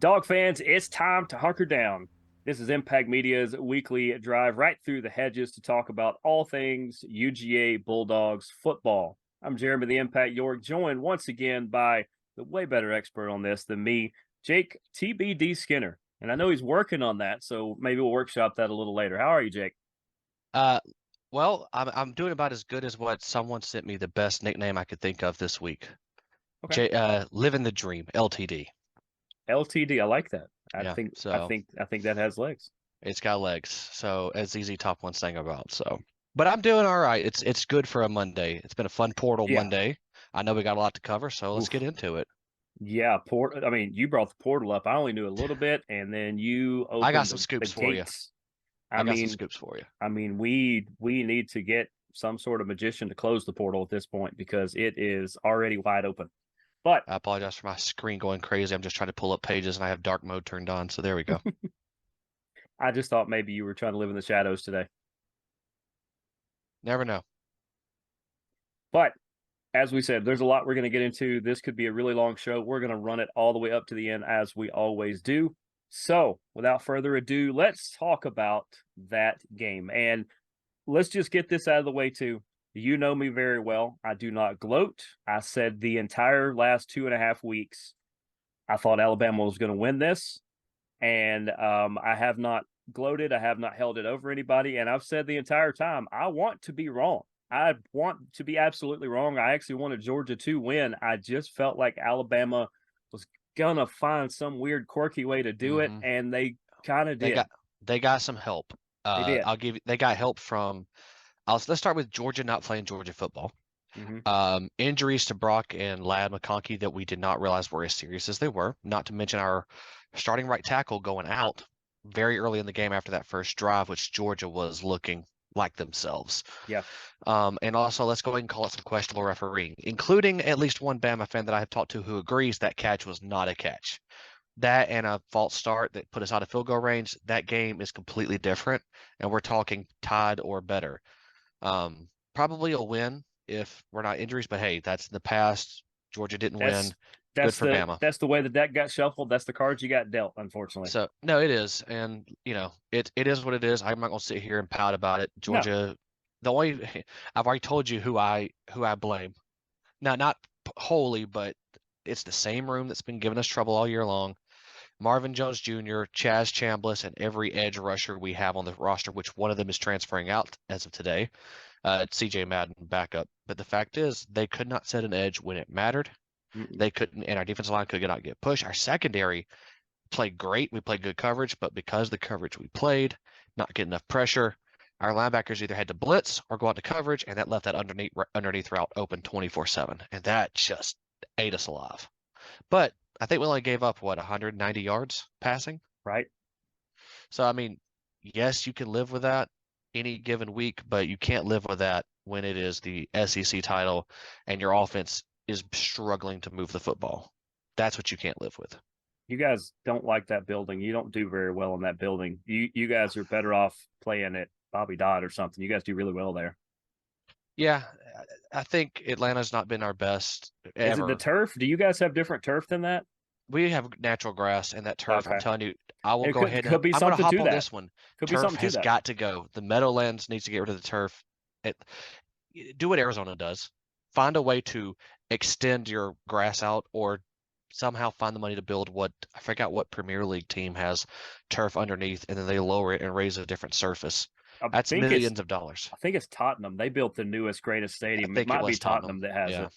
Dog fans, it's time to hunker down. This is Impact Media's weekly drive right through the hedges to talk about all things UGA Bulldogs football. I'm Jeremy the Impact York, joined once again by the way better expert on this than me, Jake TBD Skinner. And I know he's working on that, so maybe we'll workshop that a little later. How are you, Jake? Uh, I'm doing about as good as what someone sent me the best nickname I could think of this week. Okay. Living the Dream, LTD. LTD, I like that. I Yeah, think I so think I think that has legs. it's got legs. So as easy top one sang about. So, but I'm doing all right. It's good for a Monday. It's been a fun portal Yeah. Monday. I know we got a lot to cover, so let's get Oof. into it. Yeah, I mean, you brought the portal up. I only knew a little bit, and then you I got opened some the scoops for you. gates. I I got some mean, scoops for you. we need to get some sort of magician to close the portal at this point because it is already wide open. But I apologize for my screen going crazy. I'm just trying to pull up pages and I have dark mode turned on. So there we go. I just thought maybe you were trying to live in the shadows today. Never know. But as we said, there's a lot we're going to get into. This could be a really long show. We're going to run it all the way up to the end as we always do. So, without further ado, let's talk about that game. And let's just get this out of the way too. You know me very well. I do not gloat. I said the entire last 2.5 weeks, I thought Alabama was going to win this. And I have not gloated. I have not held it over anybody. And I've said the entire time, I want to be wrong. I want to be absolutely wrong. I actually wanted Georgia to win. I just felt like Alabama was going to find some weird, quirky way to do it. hmm And they kind of They did. got some help. They did. They got help from let's start with Georgia not playing Georgia football. Mm-hmm. Injuries to Brock and Lad McConkey that we did not realize were as serious as they were. Not to mention our starting right tackle going out very early in the game after that first drive, which Georgia was looking like themselves. Yeah. And also, let's go ahead and call it some questionable refereeing, including at least one Bama fan that I have talked to who agrees that catch was not a catch. That and a false start that put us out of field goal range, that game is completely different. And we're talking tied or better. Probably a win if we're not injuries, but hey, that's in the past. Georgia didn't win. That's Good that's for the Bama. that's the way the deck got shuffled. That's the cards you got dealt, unfortunately. So no, it is, and it is what it is. I'm not gonna sit here and pout about it. No. Georgia, the only I've already told you who I blame. Now, not wholly, but it's the same room that's been giving us trouble all year long. Marvin Jones Jr., Chaz Chambliss, and every edge rusher we have on the roster, which one of them is transferring out as of today. CJ Madden backup. But the fact is, they could not set an edge when it mattered. Mm-mm. They couldn't, and our defensive line could not get pushed. Our secondary played great. We played good coverage, but because the coverage we played, not getting enough pressure, our linebackers either had to blitz or go out to coverage, and that left that underneath route open 24/7, and that just ate us alive. But I think we only gave up 190 yards passing. Right. So I mean, yes, you can live with that any given week, but you can't live with that when it is the SEC title and your offense is struggling to move the football. That's what you can't live with. You guys don't like that building. You don't do very well in that building. You guys are better off playing at Bobby Dodd or something. You guys do really well there. Yeah, I think Atlanta's not been our best Is it the ever. turf? Do you guys have different turf than that? We have natural grass and that turf. I'm Okay. telling you, I will It go could ahead and could be I'm going to something hop to on that. this one. Could be Turf something to has that. got to go. The Meadowlands needs to get rid of the turf. It, do what Arizona does. Find a way to extend your grass out or somehow find the money to build what I forgot what Premier League team has turf underneath and then they lower it and raise a different surface. I That's think it's millions of dollars. I think it's Tottenham. They built the newest, greatest I stadium. It think it might be was Tottenham. Tottenham that has Yeah. it.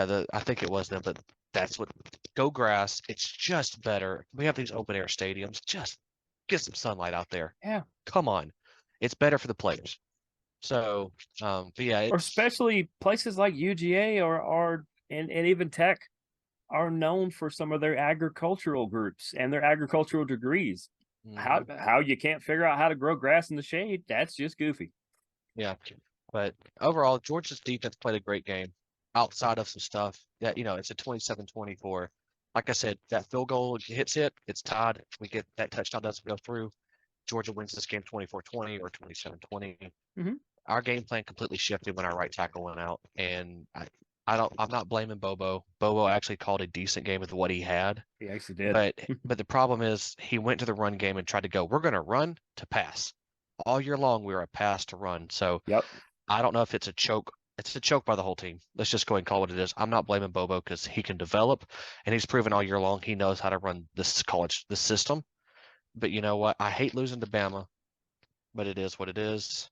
Yeah, I think it was them, but that's what go grass. It's just better. We have these open air stadiums. Just get some sunlight out there. Yeah. Come on. It's better for the players. So, but yeah, Or it's especially places like UGA or and even Tech are known for some of their agricultural groups and their agricultural degrees. mhm, How you can't figure out how to grow grass in the shade, that's just goofy. yeah. But overall, Georgia's defense played a great game outside of some stuff that, it's a 27-24. Like I said, that field goal hits it, it's tied. We get that touchdown doesn't go through. Georgia wins this game 24-20 or 27-20. Mm-hmm. Our game plan completely shifted when our right tackle went out. And I'm not blaming Bobo. Bobo actually called a decent game with what he had. He actually did. But the problem is he went to the run game and tried to go, we're going to run to pass. All year long, we were a pass to run. So Yep. I don't know if it's a choke. It's a choke by the whole team. Let's just go ahead and call it what it is. I'm not blaming Bobo because he can develop, and he's proven all year long he knows how to run this system. But you know what? I hate losing to Bama, but it is what it is.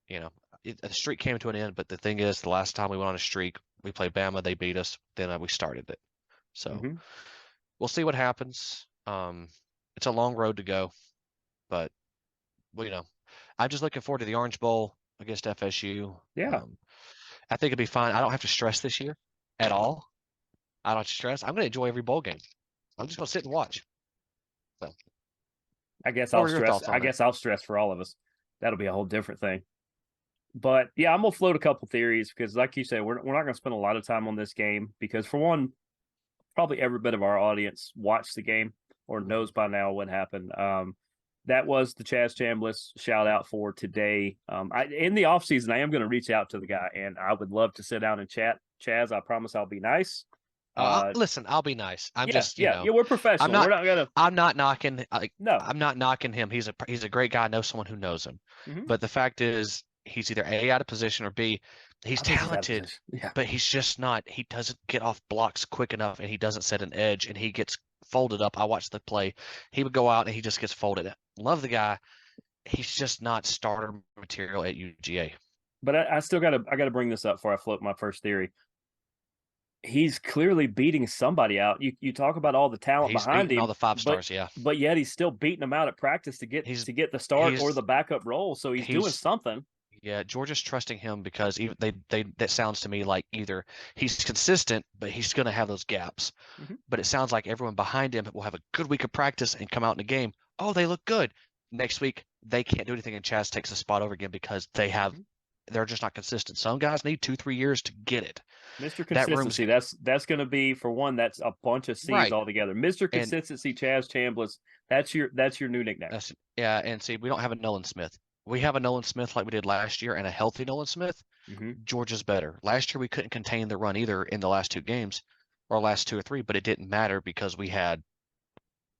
You know, the streak came to an end. But the thing is, the last time we went on a streak, we played Bama. They beat us. Then we started it. So Hmm. we'll see what happens. It's a long road to go, but well, I'm just looking forward to the Orange Bowl against FSU. Yeah. I think it'll be fine. I don't have to stress this year at all. I don't have to stress. I'm going to enjoy every bowl game. I'm just going to sit and watch. So, I guess what I'll were your stress. thoughts I on that? guess I'll stress for all of us. That'll be a whole different thing. But yeah, I'm gonna float a couple theories because, like you said, we're not gonna spend a lot of time on this game because, for one, probably every bit of our audience watched the game or knows by now what happened. That was the Chaz Chambliss shout out for today. In the off season, I am going to reach out to the guy, and I would love to sit down and chat. Chaz, I promise I'll be nice. Listen, I'll be nice. I'm Yeah, just, yeah, yeah. We're I'm professional. We're not, not gonna. I'm not knocking, No. I'm not knocking him. He's a great guy. I know someone who knows him. Hmm. But the fact is, he's either A, out of position, or B, he's I think he's out of talented, position. Yeah. but he's just not, he doesn't get off blocks quick enough, and he doesn't set an edge, and he gets folded up. I watched the play. He would go out and he just gets folded. Love the guy. He's just not starter material at UGA. But I still gotta bring this up before I float my first theory. He's clearly beating somebody out. You talk about all the talent He's behind beating all him, the five but stars. Yeah, yet he's still beating them out at practice he's to get the start or he's the backup role. So he's doing he's something. yeah. Georgia's trusting him because even they that sounds to me like either he's consistent, but he's going to have those gaps. Hmm. But it sounds like everyone behind him will have a good week of practice and come out in a game. Oh, they look good. Next week they can't do anything, and Chaz takes the spot over again because Hmm. they're just not consistent. Some guys need 2-3 years to get it. Mr. That room's Consistency. That's going to be, for one. That's a bunch of C's right. altogether. Mr. And Consistency, Chaz Chambliss. That's your new nickname. yeah, and see, we don't have a Nolan Smith. We have a Nolan Smith like we did last year, and a healthy Nolan Smith. Hmm. Georgia's better. Last year we couldn't contain the run either in the last two games, or last two or three, but it didn't matter because we had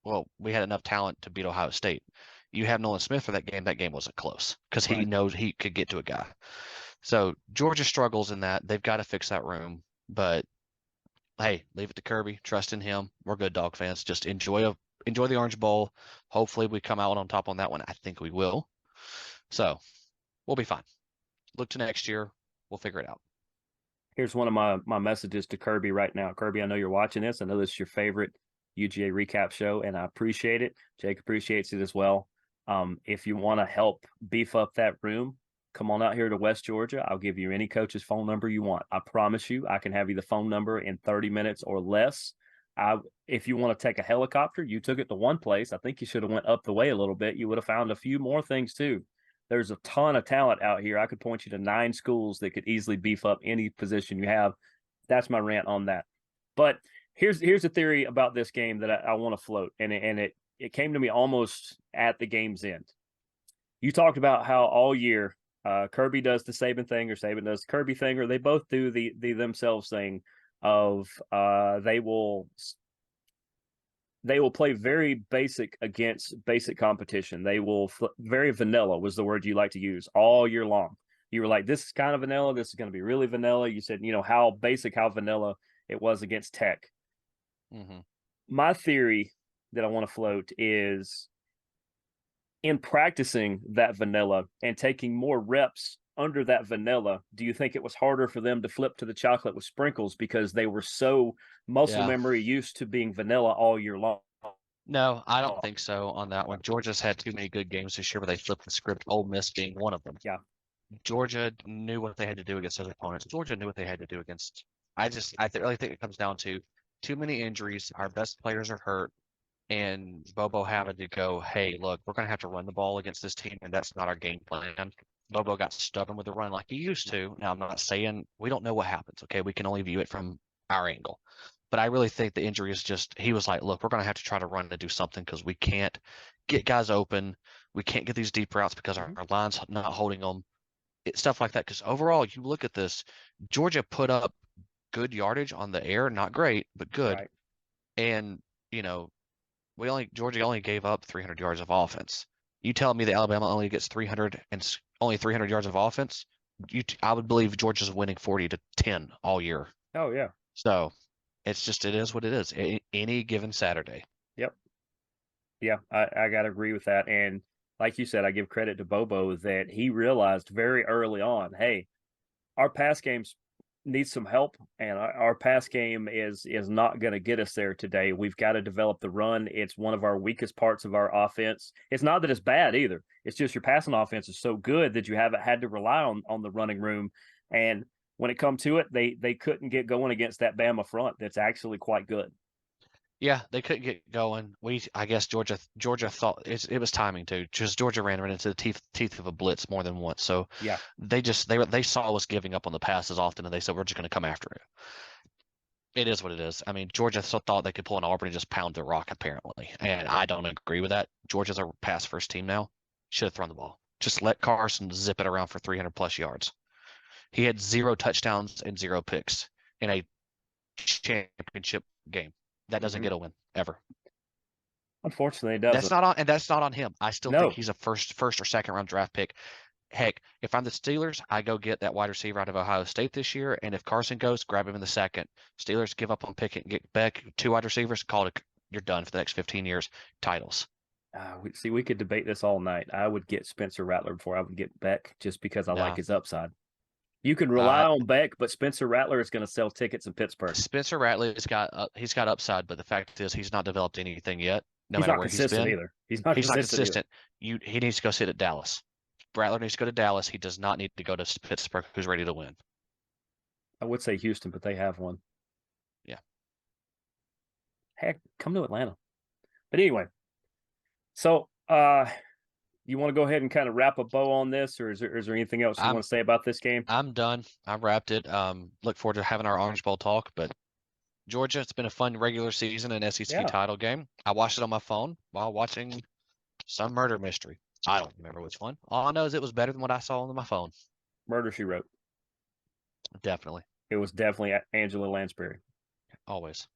enough talent to beat Ohio State. You have Nolan Smith for that game. That game wasn't close because he Right. knows he could get to a guy. So Georgia struggles in that. They've got to fix that room, but hey, leave it to Kirby. Trust in him. We're good Dog fans. Just enjoy the Orange Bowl. Hopefully we come out on top on that one. I think we will. So we'll be fine. Look to next year. We'll figure it out. Here's one of my messages to Kirby right now. Kirby, I know you're watching this. I know this is your favorite UGA recap show, and I appreciate it. Jake appreciates it as well. If you want to help beef up that room, come on out here to West Georgia. I'll give you any coach's phone number you want. I promise you, I can have you the phone number in 30 minutes or less. If you want to take a helicopter, you took it to one place. I think you should have went up the way a little bit. You would have found a few more things too. There's a ton of talent out here. I could point you to 9 schools that could easily beef up any position you have. That's my rant on that. But here's a theory about this game that I want to float, and it came to me almost at the game's end. You talked about how all year Kirby does the Saban thing, or Saban does the Kirby thing, or they both do the themselves thing of they will play very basic against basic competition. They will very vanilla was the word you like to use all year long. You were like, this is kind of vanilla. This is going to be really vanilla. You said, how basic, how vanilla it was against Tech. Mm-hmm. My theory that I want to float is in practicing that vanilla and taking more reps under that vanilla, do you think it was harder for them to flip to the chocolate with sprinkles because they were so muscle Yeah. memory used to being vanilla all year long? No, I don't think so on that one. Georgia's had too many good games this year where they flipped the script, Ole Miss being one of them. Yeah. Georgia knew what they had to do against those opponents. Georgia knew what they had to do against. Really think it comes down to too many injuries. Our best players are hurt, and Bobo having to go, hey, look, we're going to have to run the ball against this team, and that's not our game plan. Bobo got stubborn with the run like he used to. Now, I'm not saying we don't know what happens, okay? We can only view it from our angle. But I really think the injury is just, he was like, look, we're going to have to try to run to do something because we can't get guys open. We can't get these deep routes because our line's not holding them. Stuff like that. Because overall, you look at this, Georgia put up good yardage on the air, not great, but good. Right. And, you know, Georgia only gave up 300 yards of offense. You tell me that Alabama only gets 300 and only 300 yards of offense, I would believe Georgia's winning 40-10 all year. Oh yeah. So it is what it is. Any given Saturday. Yep. Yeah, I gotta agree with that. And like you said, I give credit to Bobo that he realized very early on, hey, our pass games needs some help, and our pass game is not going to get us there today. We've got to develop the run. It's one of our weakest parts of our offense. It's not that it's bad either. It's just your passing offense is so good that you haven't had to rely on the running room. And when it come to it, they couldn't get going against that Bama front. That's actually quite good. Yeah, they couldn't get going. I guess Georgia thought it was timing too. Just Georgia ran right into the teeth of a blitz more than once. So Yeah, they saw us giving up on the passes often, and they said we're just going to come after it. It is what it is. I mean, Georgia thought they could pull an Auburn and just pound the rock apparently, and I don't agree with that. Georgia's a pass first team now. Should have thrown the ball. Just let Carson zip it around for 300 plus yards. He had 0 touchdowns and 0 picks in a championship game. That doesn't get a win ever. unfortunately, it doesn't. That's not on him. I still think No, he's a first or second round draft pick. Heck, if I'm the Steelers, I go get that wide receiver out of Ohio State this year, and if Carson goes, grab him in the second. Steelers give up on Pickett, get back 2 wide receivers, call it. You're done for the next 15 years. Titles. we could debate this all night. I would get Spencer Rattler before I would get Beck, just because I like Nah. his upside. You can rely on Beck, but Spencer Rattler is going to sell tickets in Pittsburgh. Spencer Rattler's got he's got upside, but the fact is he's not developed anything yet. No He's matter not where he's consistent been, either. He's not he's not consistent. consistent. He needs to go sit at Dallas. Rattler needs to go to Dallas. He does not need to go to Pittsburgh, who's ready to win. I would say Houston, but they have one. Yeah. Heck, come to Atlanta. But anyway, so you want to go ahead and kind of wrap a bow on this, or is there anything else you want to say about this game? I'm done. I wrapped it. Look forward to having our Orange Bowl talk. But Georgia, it's been a fun regular season and SEC title game. I watched it on my phone while watching some murder mystery. I don't remember which one. All I know is it was better than what I saw on my phone. Murder, She Wrote. Definitely. It was definitely Angela Lansbury. Always.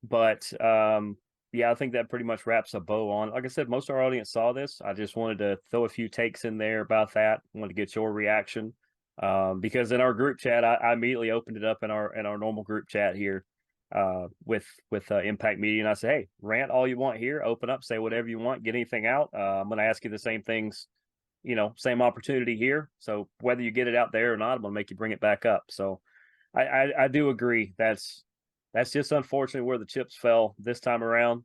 But yeah, I think that pretty much wraps a bow on. Like I said, most of our audience saw this. I just wanted to throw a few takes in there about that. I wanted to get your reaction. Because in our group chat, I immediately opened it up in our normal group chat here with Impact Media, and I said, hey, rant all you want here, open up, say whatever you want, get anything out. I'm going to ask you the same things, same opportunity here. So whether you get it out there or not, I'm going to make you bring it back up. So I do agree. That's just unfortunately where the chips fell this time around.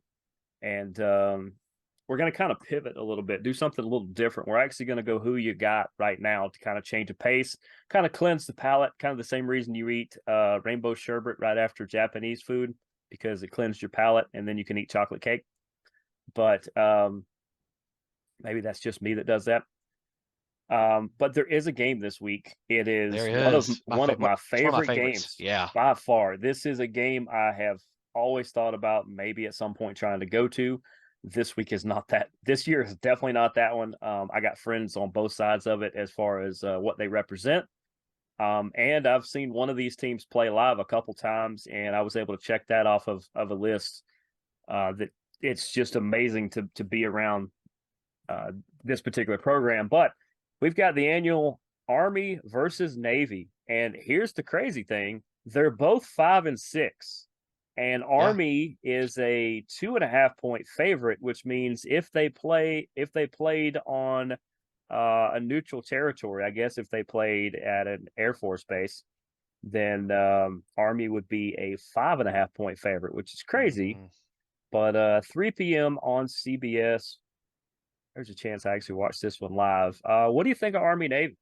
And we're going to kind of pivot a little bit, do something a little different. We're actually going to go who you got right now to kind of change the pace, kind of cleanse the palate, kind of the same reason you eat rainbow sherbet right after Japanese food, because it cleansed your palate and then you can eat chocolate cake. But maybe that's just me that does that. But there is a game this week. It is one of my favorite games. Yeah. By far. This is a game I have always thought about maybe at some point trying to go to. This week is not that. This year is definitely not that one. I got friends on both sides of it as far as what they represent. And I've seen one of these teams play live a couple times, and I was able to check that off of a list. That it's just amazing to be around this particular program. But we've got the annual Army versus Navy, and here's the crazy thing: they're both 5-6. And Army is a 2.5-point favorite, which means if they played on a neutral territory, I guess if they played at an Air Force base, then Army would be a 5.5-point favorite, which is crazy. Mm-hmm. But 3 p.m. on CBS. There's a chance I actually watched this one live. What do you think of Army Navy?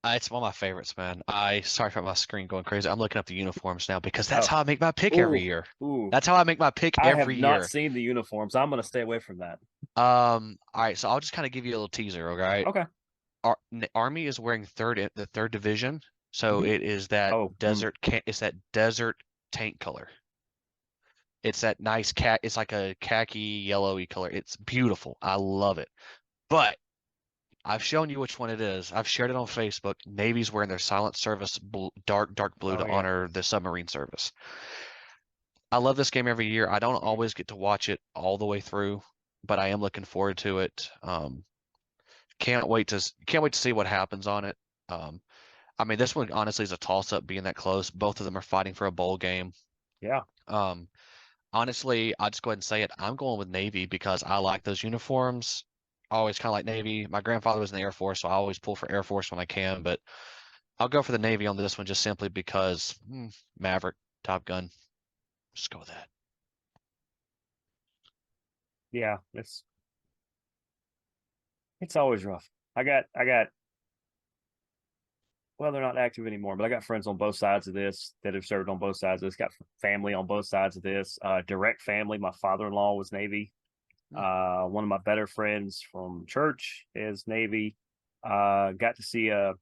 It's one of my favorites, man. Sorry for my screen going crazy. I'm looking up the uniforms now because that's how I make my pick every year. That's how I make my pick every year. I have not seen the uniforms. I'm going to stay away from that. All right, so I'll just kind of give you a little teaser, okay? Okay. Army is wearing the third division, so it is that it's that desert tank color. It's that nice it's like a khaki yellowy color. It's beautiful. I love it. But I've shown you which one it is. I've shared it on Facebook. Navy's wearing their silent service dark blue Oh to yeah. honor the submarine service. I love this game every year. I don't always get to watch it all the way through, but I am looking forward to it. Can't wait to see what happens on it. Um, I mean, this one honestly is a toss-up being that close. Both of them are fighting for a bowl game. Yeah. Um, Honestly, I'll just go ahead and say it. I'm going with Navy because I like those uniforms. I always kind of like Navy. My grandfather was in the Air Force, so I always pull for Air Force when I can, but I'll go for the Navy on this one just simply because Maverick, Top Gun. Just go with that. Yeah. It's always rough. I got well, they're not active anymore, but I got friends on both sides of this that have served on both sides of this. Got family on both sides of this. Direct family. My father-in-law was Navy. Mm, One of my better friends from church is Navy. Got to see a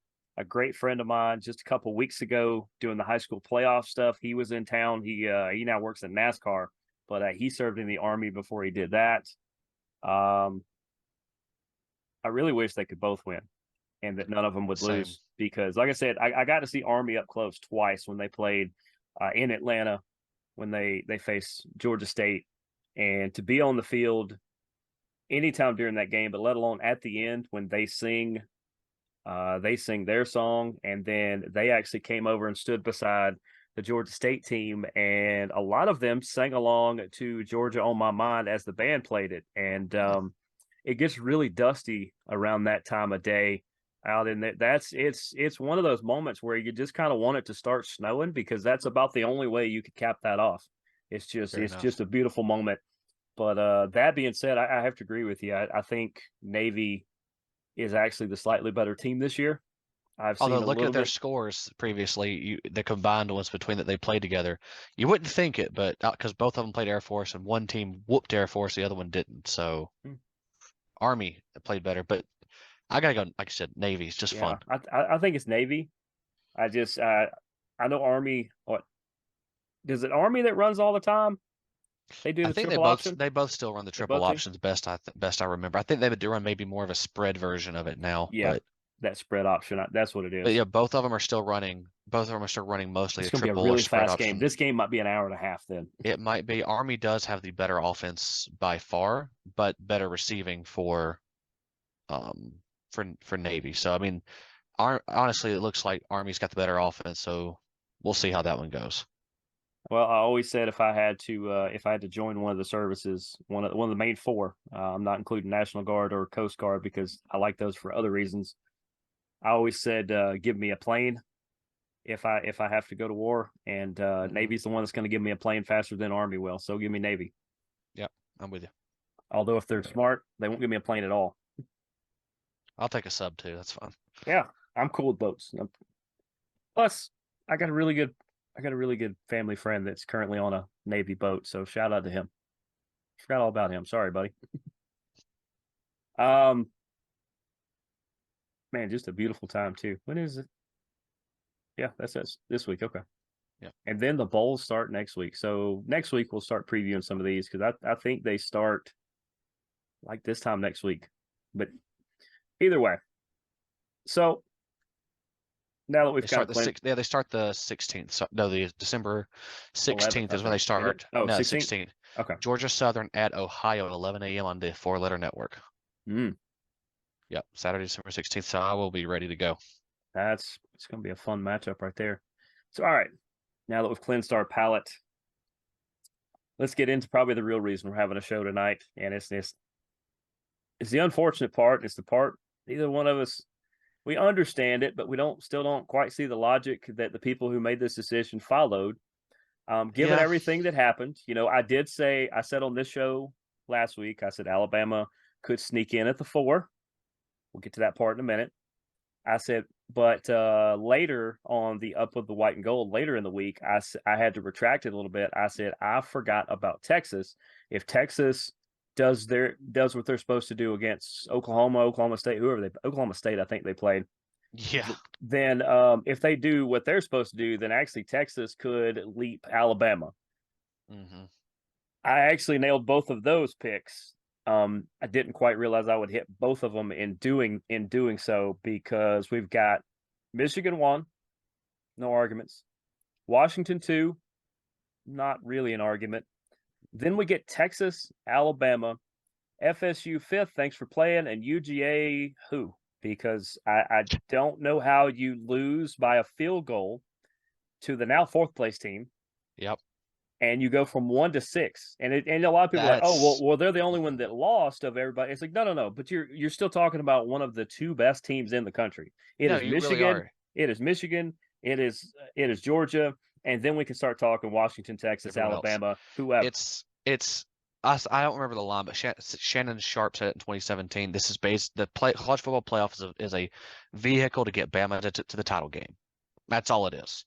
great friend of mine just a couple weeks ago doing the high school playoff stuff. He was in town. He now works in NASCAR, but he served in the Army before he did that. Um, I really wish they could both win and that none of them would same. lose because, like I said, I got to see Army up close twice when they played in Atlanta when they faced Georgia State, and to be on the field anytime during that game, but let alone at the end when they sing their song, and then they actually came over and stood beside the Georgia State team, and a lot of them sang along to Georgia on My Mind as the band played it, and Yeah, it gets really dusty around that time of day out in that. It's one of those moments where you just kind of want it to start snowing because that's about the only way you could cap that off. fair It's enough. just a beautiful moment. But that being said, I have to agree with you. I think Navy is actually the slightly better team this year. I've Although seen a looking little at their bit. scores previously, the combined ones between that they played together, you wouldn't think it, but because both of them played Air Force and one team whooped Air Force, the other one didn't. So Army played better, but I gotta go. Like I said, Navy's just Yeah, fun. I think it's Navy. I just I know Army. What does it Army that runs all the time? They do I the think they triple both option. they both still run the They triple both do. options best I remember. I think they would run maybe more of a spread version of it now, Yeah, but that spread option. That's what it yeah, is. both of them are still running. Both of them are still running mostly It's a going to be a triple or really spread fast game. option. This game might be an hour and a half. Then. It might be Army does have the better offense by far, but better receiving um for Navy. So I mean, honestly, it looks like Army's got the better offense. So we'll see how that one goes. Well, I always said if I had to join one of the services, one of the main four, I'm not including National Guard or Coast Guard because I like those for other reasons. I always said, give me a plane if I have to go to war, and Hmm. Navy's the one that's going to give me a plane faster than Army will. So give me Navy. Yep, I'm with you. Although if they're smart, they won't give me a plane at all. I'll take a sub too. That's fine. Yeah, I'm cool with boats. Plus, I got a really good I got a really good family friend that's currently on a Navy boat. So shout out to him. Forgot all about him. Sorry, buddy. Um, man, just a beautiful time too. When is it? Yeah, that's this week. Okay. Yeah. And then the bowls start next week. So next week we'll start previewing some of these because I think they start like this time next week. But either way, so now that we've They kind start of the cleaned sixth. Yeah, they start the 16th. So, no, the December 11th, 16th I is when they think. Is it? start. Oh, No, 16th? 16th. Okay. Georgia Southern at Ohio at 11 a.m. on the four-letter network. Mm, Yep, Saturday, December 16th. So I will be ready to go. it's gonna be a fun matchup right there. So all right, now that we've cleansed our palate, let's get into probably the real reason we're having a show tonight. And it's the unfortunate part. It's the part neither one of us we understand it, but we don't quite see the logic that the people who made this decision followed. Given Yeah, everything that happened, I said on this show last week, I said Alabama could sneak in at the 4. We'll get to that part in a minute. I said, but later on the Up with the White and Gold, later in the week, I had to retract it a little bit. I said I forgot about Texas. If Texas does what they're supposed to do against Oklahoma State, Oklahoma State, I think they played. yeah. Then if they do what they're supposed to do, then actually Texas could leap Alabama. Hmm. I actually nailed both of those picks. I didn't quite realize I would hit both of them in doing so because we've got Michigan 1, no arguments. Washington 2, not really an argument. Then we get Texas, Alabama, FSU 5th, thanks for playing, and UGA who? Because I don't know how you lose by a field goal to the now 4th place team, Yep. and you go from 1 to 6. And a lot of people are like, oh, That's well, they're the only one that lost of everybody. It's like, no. But you're still talking about one of the 2 best teams in the country. It no, is you really Michigan. are. It is Michigan. It is Georgia. And then we can start talking Washington, Texas, Everyone else. Alabama, whoever. It's us. I don't remember the line, but Shannon Sharp said it in 2017. This is based college football playoff is a vehicle to get Bama to the title game. That's all it is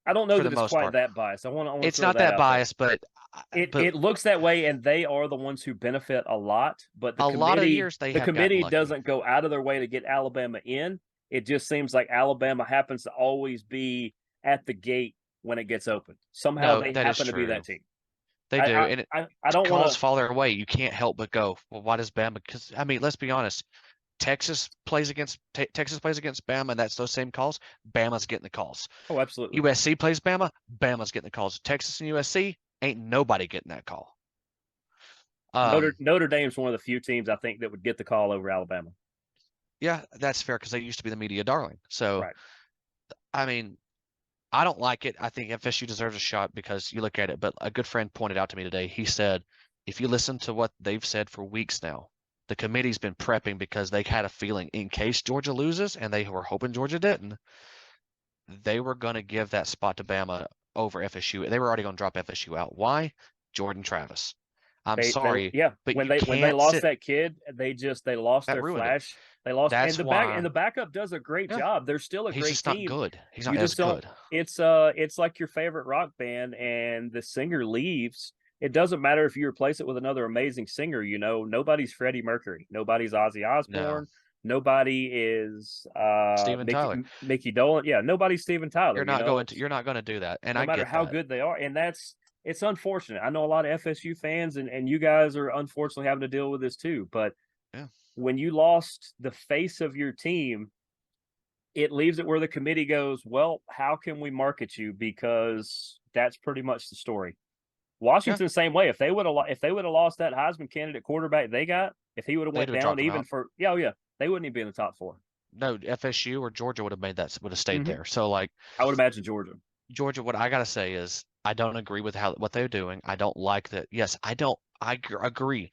I don't know for the that it's most quite part. that biased. I want to It's throw not that that out there. biased, but It looks that way, and they are the ones who benefit a lot. But a lot of years they the have gotten committee lucky. doesn't go out of their way to get Alabama in. It just seems like Alabama happens to always be at the gate when it gets open. Somehow No, they that is happen to be true. that team. They do, I and I don't want calls to. fall their way. You can't help but go, well, why does Bama? Because I mean, let's be honest. Texas plays against Bama, and that's those same calls. Bama's getting the calls. Oh, absolutely. USC plays Bama. Bama's getting the calls. Texas and USC ain't nobody getting that call. Notre Dame's one of the few teams I think that would get the call over Alabama. Yeah, that's fair because they used to be the media darling. So, Right. I mean, I don't like it. I think FSU deserves a shot because you look at it. But a good friend pointed out to me today. He said, if you listen to what they've said for weeks now, the committee's been prepping because they had a feeling in case Georgia loses, and they were hoping Georgia didn't, they were going to give that spot to Bama over FSU. They were already going to drop FSU out. Why? Jordan Travis. I'm They sorry, yeah, but when you they can't lost sit. that kid, they lost That their ruined it. flash. They lost, and That's why. the backup does a great Yeah, job. They're still a he's great just not team. good. He's You not as just don't. good. It's like your favorite rock band and the singer leaves. It doesn't matter if you replace it with another amazing singer. Nobody's Freddie Mercury. Nobody's Ozzy No, Osbourne. Nobody is Steven Tyler. Mickey Dolan. Yeah, nobody's Steven Tyler. You're not going to do that, and No I matter get how that. good they are, and it's unfortunate. I know a lot of FSU fans, and you guys are unfortunately having to deal with this too. But Yeah. when you lost the face of your team, it leaves it where the committee goes, well, how can we market you? Because that's pretty much the story. Yeah, Washington, same way. If they would have lost that Heisman candidate quarterback they got, if he would have they'd went have down dropped him even out. for yeah, they wouldn't even be in the top 4. No, FSU or Georgia would have made that would have stayed Mm-hmm. there. So like I would imagine Georgia. Georgia, what I gotta say is I don't agree with what they're doing. I don't like that. Yes, I don't. Agree.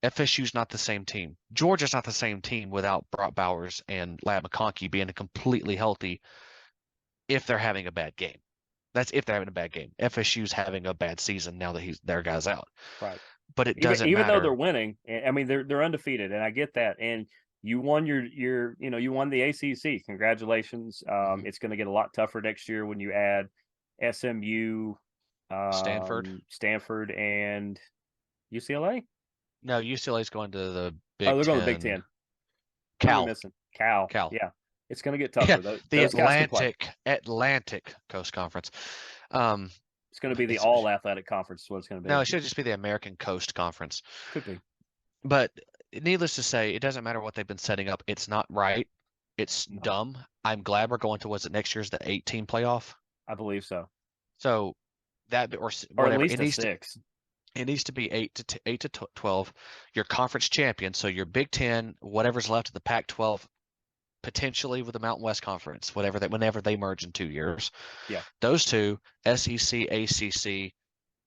FSU's not the same team. Georgia's not the same team without Brock Bowers and Lad McConkey being completely healthy if they're having a bad game. That's if they're having a bad game. FSU's having a bad season now that their guy's out. Right. But it doesn't Even though they're matter. winning, I mean they're undefeated, and I get that. And you won you won the ACC. Congratulations. Mhm. It's going to get a lot tougher next year when you add SMU, Stanford. Stanford, and UCLA. No, UCLA's going to the Oh, Big they're going to the Big Ten. Ten. Who am I Cal. missing? Cal. Cal. Yeah, it's going to get Yeah, tougher. the Those guys can play. Atlantic Coast Conference. Um, It's going to be the it's all athletic conference. Is what it's going to no, be. it should just be the American Coast Conference. Could be. But needless to say, it doesn't matter what they've been setting up. It's not right. It's No, dumb. I'm glad we're going to, was it next year's the 18 playoff? I believe so, So that or or at whatever least a 6. it needs to be 8 to 12. Your conference champion, so your Big Ten, whatever's left of the Pac-12, potentially with the Mountain West Conference, whenever they merge in 2 years. Yeah. Those two, SEC, ACC,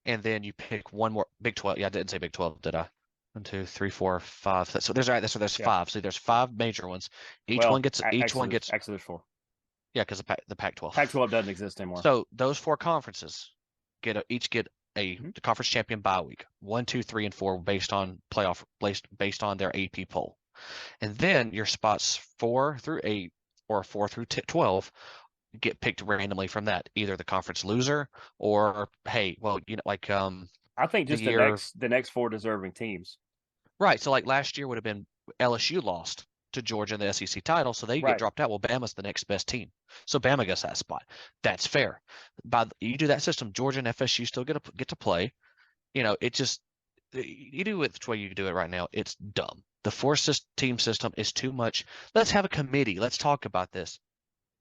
and then you pick one more Big 12. Yeah, I didn't say Big 12, did I? 1, 2, 3, 4, 5. So there's all right. There's Yeah. 5. So there's 5 major ones. Each Well, one gets. actually, there's 4. Yeah, because the Pac-12. Pac-12 doesn't exist anymore. So those 4 conferences each get Mhm. the conference champion bye week. 1, 2, 3, and 4 based on based on their AP poll, and then your spots 4 through 8 or 4 through 12 get picked randomly from that, either the conference loser or hey, well, like I think the just year the next 4 deserving teams. right. So like last year would have been LSU lost to Georgia in the SEC title, so they get Right. dropped out. Well, Bama's the next best team, so Bama gets that spot. That's fair. You do that system, Georgia and FSU still get to play. It just you do it the way you do it right now. It's dumb. The team system is too much. Let's have a committee. Let's talk about this.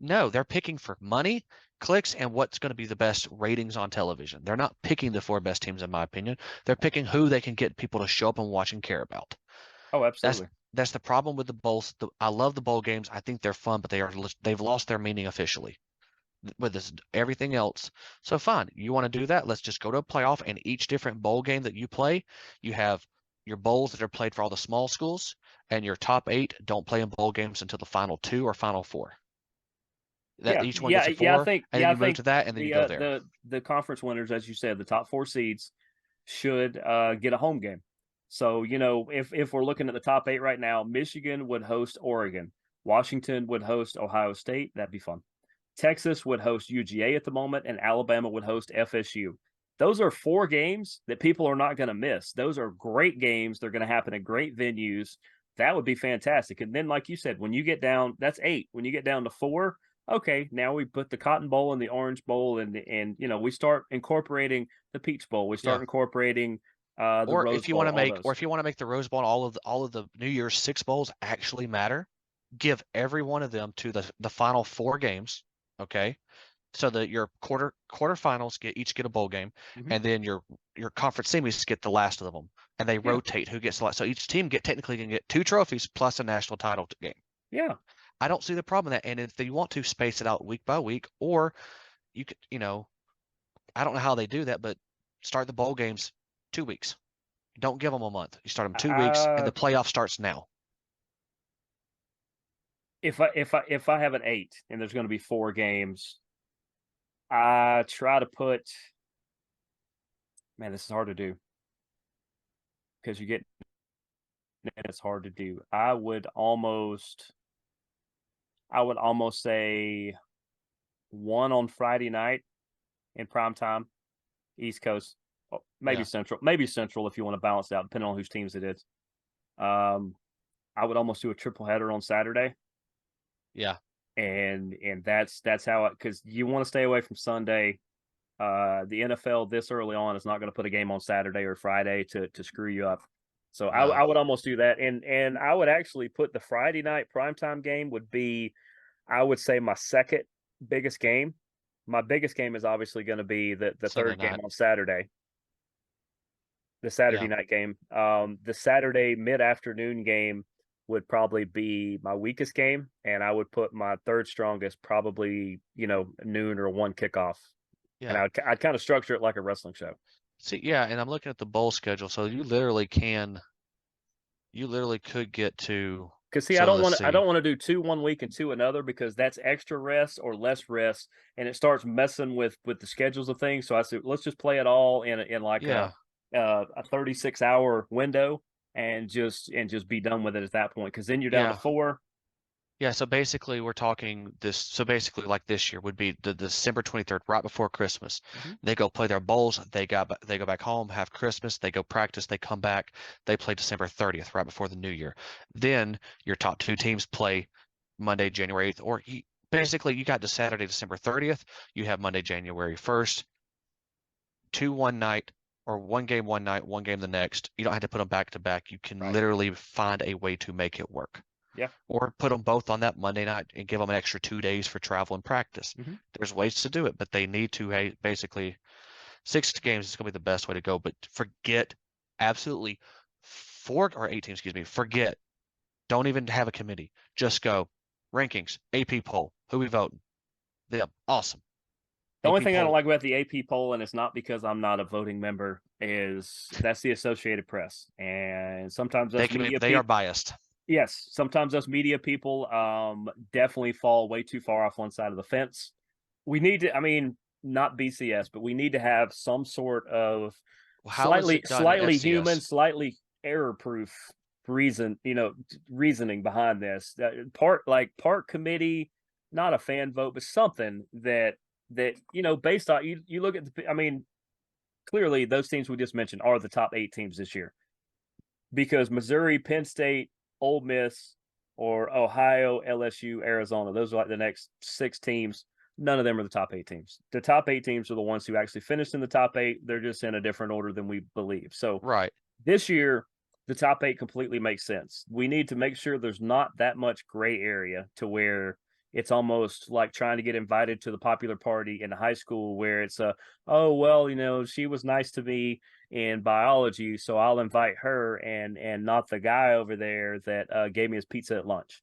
No, they're picking for money, clicks, and what's going to be the best ratings on television. They're not picking the four best teams, in my opinion. They're picking who they can get people to show up and watch and care about. Oh, That's absolutely. that's the problem with the bowls. I love the bowl games. I think they're fun, but they've lost their meaning officially with this everything else. So fine, you want to do that? Let's just go to a playoff, and each different bowl game that you play, you have your bowls that are played for all the small schools, and your top 8 don't play in bowl games until the final 2 or final 4. That Yeah, each one yeah, gets a yeah. I 4, think and then yeah, I you move think to that, and then you the go there. the conference winners, as you said, the top 4 seeds should get a home game. So if we're looking at the top 8 right now, Michigan would host Oregon, Washington would host Ohio State. That'd be fun. Texas would host UGA at the moment, and Alabama would host FSU. Those are 4 games that people are not going to miss. Those are great games. They're going to happen at great venues. That would be fantastic. And then, like you said, when you get down, that's 8. When you get down to 4, okay, now we put the Cotton Bowl and the Orange Bowl, and we start incorporating the Peach Bowl. We start Yeah. incorporating the Or Rose if you want Bowl, to all make, those. or if you want to make the Rose Bowl and all of the New Year's 6 bowls actually matter, give every one of them to the final 4 games. Okay, so that your quarterfinals each get a bowl game, Mm-hmm. and then your conference semis get the last of them, and they Yeah, rotate who gets the last. So each team technically can get 2 trophies plus a national title game. yeah. I don't see the problem in that. And if they want to space it out week by week, or you could, I don't know how they do that, but start the bowl games 2 weeks. Don't give them a month. You start them 2 weeks, and Uh, the playoff starts now. if I have an 8 and there's going to be 4 games, I try to put. Man, this is hard to do because it's hard to do. I would almost say one on Friday night in prime time, East Coast, maybe Yeah, Central if you want to balance it out, depending on whose teams it is. Um, I would almost do a triple header on Saturday, yeah, and that's how because you want to stay away from Sunday. The NFL this early on is not going to put a game on Saturday or Friday to screw you up. So I no, would almost do that, and I would actually put the Friday night primetime game would be, I would say, my second biggest game. My biggest game is obviously going to be the Sunday third game night. on Saturday, the Saturday Yeah, night game. The Saturday mid afternoon game would probably be my weakest game, and I would put my third strongest probably noon or 1 kickoff, and yeah. I'd kind of structure it like a wrestling show. See, yeah, and I'm looking at the bowl schedule, so you literally could get to. Because see, I So don't let's want to. I see. don't want to do 2 1 week and 2 another, because that's extra rest or less rest, and it starts messing with the schedules of things. So I said, let's just play it all in like Yeah, a 36-hour window, and just be done with it at that point. Because then you're down to yeah. 4. Yeah, so basically we're talking this. So basically, like this year would be the December 23rd, right before Christmas. Mm-hmm. They go play their bowls. They go back home, have Christmas. They go practice. They come back. They play December 30th, right before the New Year. Then your top 2 teams play Monday, January 8th, or basically you got to Saturday, December 30th. You have Monday, January 1st, 2 one night, or 1 game one night, 1 game the next. You don't have to put them back to back. You can Right. literally find a way to make it work, Yeah. or put them both on that Monday night and give them an extra 2 days for travel and practice. Mm-hmm. There's ways to do it, but they need to basically 6 games is going to be the best way to go. But forget absolutely 4 or 8 teams, excuse me. Forget. Don't even have a committee. Just go rankings, AP poll. Who we voting? Them. Awesome. The only AP thing I don't poll. like about the AP poll, and it's not because I'm not a voting member, is that's the Associated Press, and sometimes us media They are people. biased. Yes, sometimes those media people definitely fall way too far off one side of the fence. We need to, I mean, not BCS, but we need to have some sort of How is it done in slightly human, FCS? slightly error proof reasoning behind this. Part committee, not a fan vote, but something that based on you look at I mean, clearly those teams we just mentioned are the top 8 teams this year, because Missouri, Penn State, Ole Miss, or Ohio, LSU, Arizona, those are like the next 6 teams. None of them are the top 8 teams. The top 8 teams are the ones who actually finished in the top 8. They're just in a different order than we believe. So Right. This year, the top 8 completely makes sense. We need to make sure there's not that much gray area to where it's almost like trying to get invited to the popular party in high school where it's oh well, she was nice to me in biology, so I'll invite her and not the guy over there that gave me his pizza at lunch.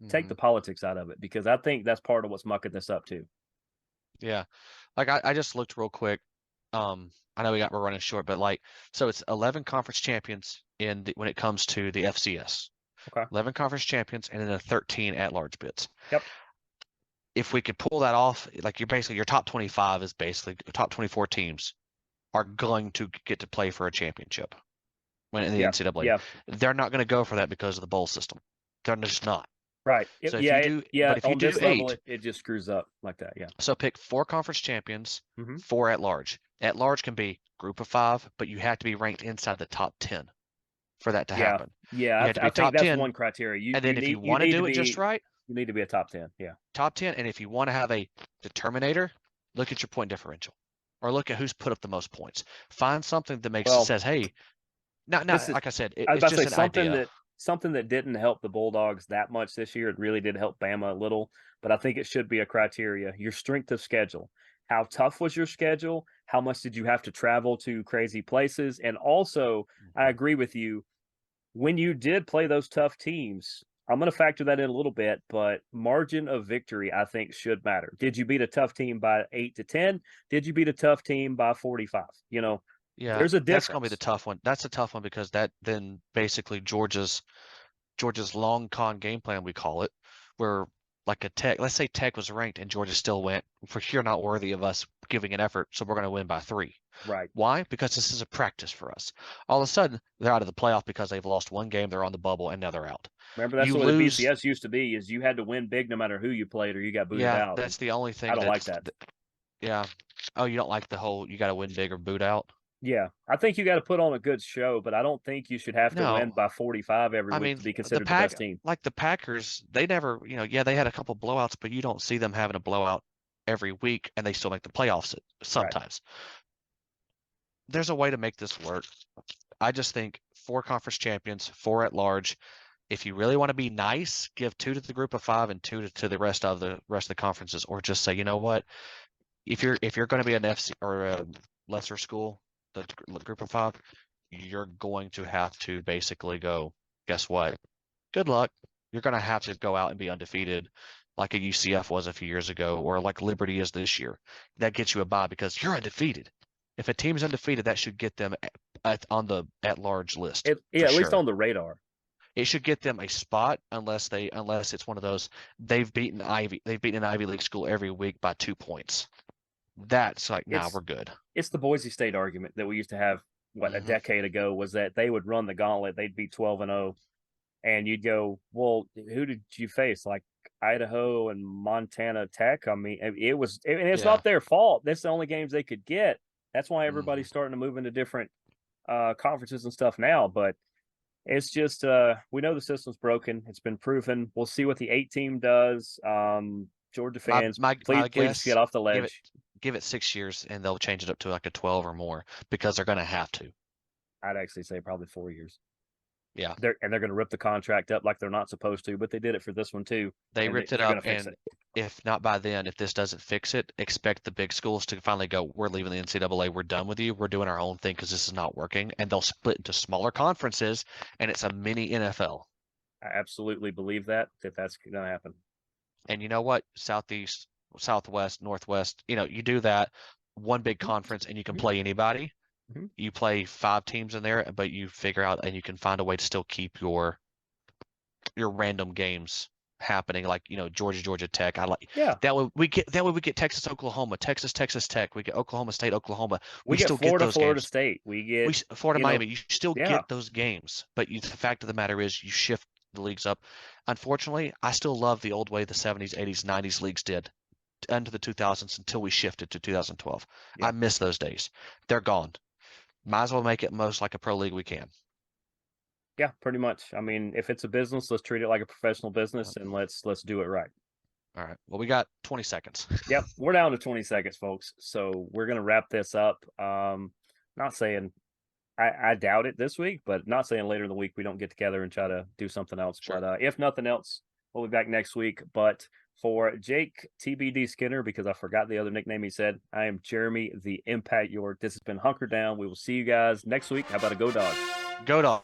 Take Hmm. the politics out of it because I think that's part of what's mucking this up too. Yeah. Like I just looked real quick. I know we're running short, but like, so it's 11 conference champions when it comes to the FCS. Okay. 11 conference champions and then a 13 at-large bids. Yep. If we could pull that off, like your top 25 is basically top 24 teams are going to get to play for a championship when in the Yeah. NCAA. Yeah. They're not going to go for that because of the bowl system. They're just not. Right. So if Yeah. you do, Yeah. but if you On do this level, eight, it just screws up like that. Yeah. so pick 4 conference champions, Hmm. 4 at-large. At-large can be group of 5, but you have to be ranked inside the top 10 for that to Yeah. happen. Yeah. You have to I be think top that's 10, one criteria. You and you then if need you you want to need to do it just be right, you need to be a top 10. Yeah. top 10. And if you want to have a determinator, look at your point differential or look at who's put up the most points. Find something that Well, says, hey, not this is like I said, I was it's about to say just an idea. something that didn't help the Bulldogs that much this year. It really did help Bama a little, but I think it should be a criteria. Your strength of schedule. How tough was your schedule? How much did you have to travel to crazy places? And also, I Mhm. agree with you. When you did play those tough teams, I'm going to factor that in a little bit, but margin of victory, I think, should matter. Did you beat a tough team by 8 to 10? Did you beat a tough team by 45? Yeah, There's a that's gonna be the difference. tough one. That's a tough one because that then basically Georgia's long con game plan, we call it, where like a Tech, let's say Tech was ranked and Georgia still went, for you're not worthy of us giving an effort, so we're going to win by 3. Right. Why? Because this is a practice for us. All of a sudden, they're out of the playoff because they've lost one game, they're on the bubble, and now they're out. Remember, that's You the way the lose, BCS used to be: is you had to win big no matter who you played, or you got booted yeah, out. And that's the only I thing don't like that. yeah. Oh, you don't like the whole you got to win big or boot out? Yeah, I think you got to put on a good show, but I don't think you should have to win No. by 45 every I week mean, to be considered the best team. the Packers, they never, yeah, they had a couple blowouts, but you don't see them having a blowout every week and they still make the playoffs Right. sometimes. There's a way to make this work. I just think 4 conference champions, 4 at-large. If you really want to be nice, give 2 to the group of 5 and 2 to the rest of the conferences, or just say, you know what, if you're going to be an FC or a lesser school, the group of 5, you're going to have to basically go, guess what? Good luck. You're going to have to go out and be undefeated like a UCF was a few years ago or like Liberty is this year. That gets you a bye because you're undefeated. If a team's undefeated, that should get them on the at-large list Yeah, for at least on sure. the radar. It should get them a spot unless it's one of those they've beaten an Ivy League school every week by 2 points. That's like, nah, It's we're good. it's the Boise State argument that we used to have a Hmm. decade ago was that they would run the gauntlet, they'd be 12-0, and you'd go, well, who did you face? Like Idaho and Montana Tech. I mean, and it's Yeah. not their fault. That's the only games they could get. That's why Hmm. everybody's starting to move into different conferences and stuff now. But it's just we know the system's broken. It's been proven. We'll see what the 8 team does. Georgia My fans, my please my please just get guess, off the give it ledge. give it 6 years and they'll change it up to like a 12 or more because they're gonna have to. I'd actually say probably 4 years. Yeah. They're going to rip the contract up like they're not supposed to, but they did it for this one too, They and ripped it they're going up, to fix and it. if not by then, if this doesn't fix it, expect the big schools to finally go, we're leaving the NCAA, we're done with you, we're doing our own thing because this is not working, and they'll split into smaller conferences, and it's a mini NFL. I absolutely believe that's going to happen. And you know what? Southeast, Southwest, Northwest, you do that one big conference and you can play anybody. Mm-hmm. You play 5 teams in there, but you figure out and you can find a way to still keep your random games happening, like Georgia Tech. I like Yeah, that way we get Texas Oklahoma, Texas Tech. We get Oklahoma State Oklahoma. we We get still get Florida those Florida games. State. We get Florida you know Miami. You still yeah. get those games, but the fact of the matter is you shift the leagues up. Unfortunately, I still love the old way the 70s, 80s, 90s leagues did into the 2000s until we shifted to 2012. I Yeah, miss those days. They're gone. Might as well make it most like a pro league we can. yeah, pretty much. I mean, if it's a business, let's treat it like a professional business, Yep. and let's do it right. All right. Well, we got 20 seconds. Yep, we're down to 20 seconds, folks. So we're gonna wrap this up. Not saying I doubt it this week, but not saying later in the week we don't get together and try to do something else. Sure. But if nothing else, we'll be back next week. But for Jake TBD Skinner, because I forgot the other nickname he said, I am Jeremy the Impact York. This has been Hunker Down. We will see you guys next week. How about a go dog? Go Dog.